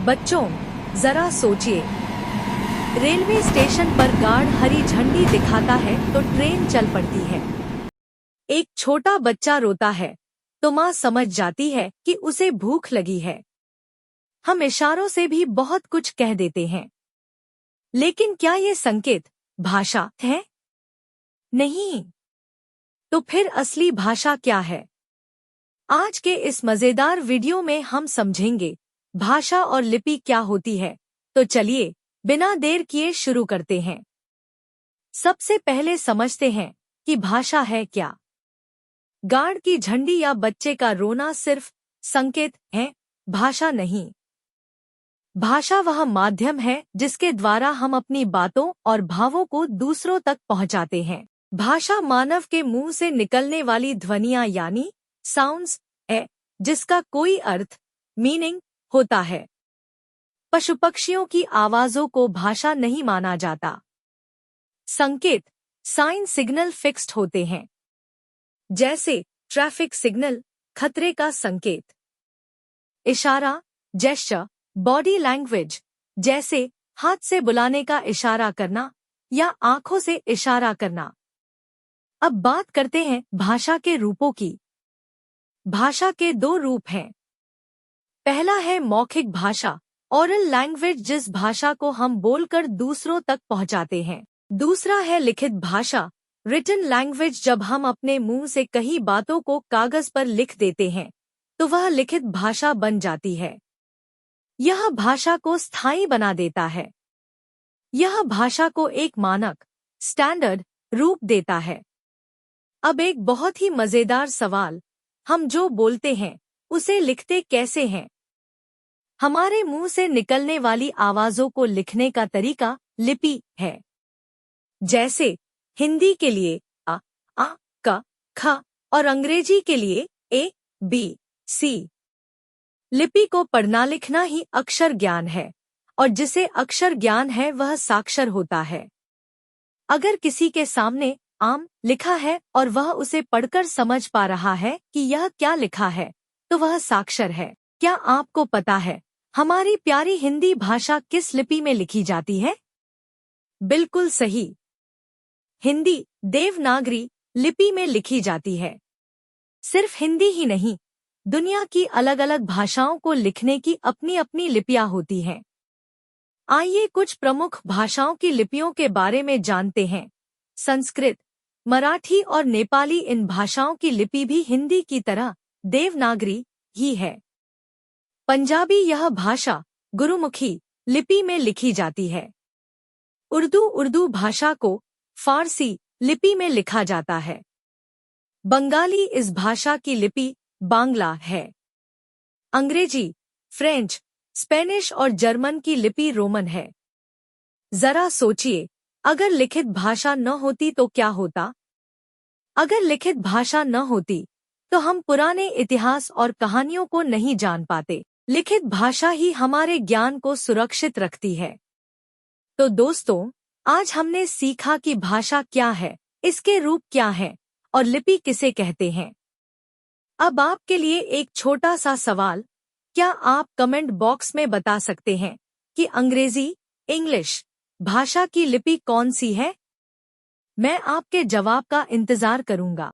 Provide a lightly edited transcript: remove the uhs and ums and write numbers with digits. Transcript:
बच्चों, जरा सोचिए, रेलवे स्टेशन पर गार्ड हरी झंडी दिखाता है तो ट्रेन चल पड़ती है। एक छोटा बच्चा रोता है तो माँ समझ जाती है कि उसे भूख लगी है। हम इशारों से भी बहुत कुछ कह देते हैं, लेकिन क्या ये संकेत भाषा है? नहीं। तो फिर असली भाषा क्या है? आज के इस मजेदार वीडियो में हम समझेंगे भाषा और लिपि क्या होती है। तो चलिए बिना देर किए शुरू करते हैं। सबसे पहले समझते हैं कि भाषा है क्या। गार्ड की झंडी या बच्चे का रोना सिर्फ संकेत है, भाषा नहीं। भाषा वह माध्यम है जिसके द्वारा हम अपनी बातों और भावों को दूसरों तक पहुंचाते हैं। भाषा मानव के मुंह से निकलने वाली ध्वनियां यानी साउंड्स है, जिसका कोई अर्थ मीनिंग होता है। पशु पक्षियों की आवाजों को भाषा नहीं माना जाता। संकेत साइन सिग्नल फिक्स्ड होते हैं, जैसे ट्रैफिक सिग्नल खतरे का संकेत। इशारा जेस्चर बॉडी लैंग्वेज, जैसे हाथ से बुलाने का इशारा करना या आंखों से इशारा करना। अब बात करते हैं भाषा के रूपों की। भाषा के दो रूप हैं। पहला है मौखिक भाषा, ओरल लैंग्वेज, जिस भाषा को हम बोलकर दूसरों तक पहुंचाते हैं। दूसरा है लिखित भाषा, रिटन लैंग्वेज, जब हम अपने मुंह से कई बातों को कागज पर लिख देते हैं तो वह लिखित भाषा बन जाती है। यह भाषा को स्थायी बना देता है। यह भाषा को एक मानक स्टैंडर्ड रूप देता है। अब एक बहुत ही मजेदार सवाल, हम जो बोलते हैं उसे लिखते कैसे हैं? हमारे मुंह से निकलने वाली आवाजों को लिखने का तरीका लिपि है। जैसे हिंदी के लिए आ, क, ख और अंग्रेजी के लिए ए, बी, सी। लिपि को पढ़ना लिखना ही अक्षर ज्ञान है, और जिसे अक्षर ज्ञान है वह साक्षर होता है। अगर किसी के सामने आम लिखा है और वह उसे पढ़कर समझ पा रहा है कि यह क्या लिखा है, तो वह साक्षर है। क्या आपको पता है हमारी प्यारी हिंदी भाषा किस लिपि में लिखी जाती है? बिल्कुल सही, हिंदी देवनागरी लिपि में लिखी जाती है। सिर्फ हिंदी ही नहीं, दुनिया की अलग अलग भाषाओं को लिखने की अपनी अपनी लिपियां होती हैं। आइए कुछ प्रमुख भाषाओं की लिपियों के बारे में जानते हैं। संस्कृत, मराठी और नेपाली, इन भाषाओं की लिपि भी हिंदी की तरह देवनागरी ही है। पंजाबी, यह भाषा गुरुमुखी लिपि में लिखी जाती है। उर्दू भाषा को फारसी लिपि में लिखा जाता है। बंगाली, इस भाषा की लिपि बांग्ला है। अंग्रेजी, फ्रेंच, स्पेनिश और जर्मन की लिपि रोमन है। जरा सोचिए, अगर लिखित भाषा न होती तो क्या होता? अगर लिखित भाषा न होती तो हम पुराने इतिहास और कहानियों को नहीं जान पाते। लिखित भाषा ही हमारे ज्ञान को सुरक्षित रखती है। तो दोस्तों, आज हमने सीखा कि भाषा क्या है, इसके रूप क्या हैं और लिपि किसे कहते हैं। अब आपके लिए एक छोटा सा सवाल, क्या आप कमेंट बॉक्स में बता सकते हैं कि अंग्रेजी इंग्लिश भाषा की लिपि कौन सी है? मैं आपके जवाब का इंतजार करूंगा।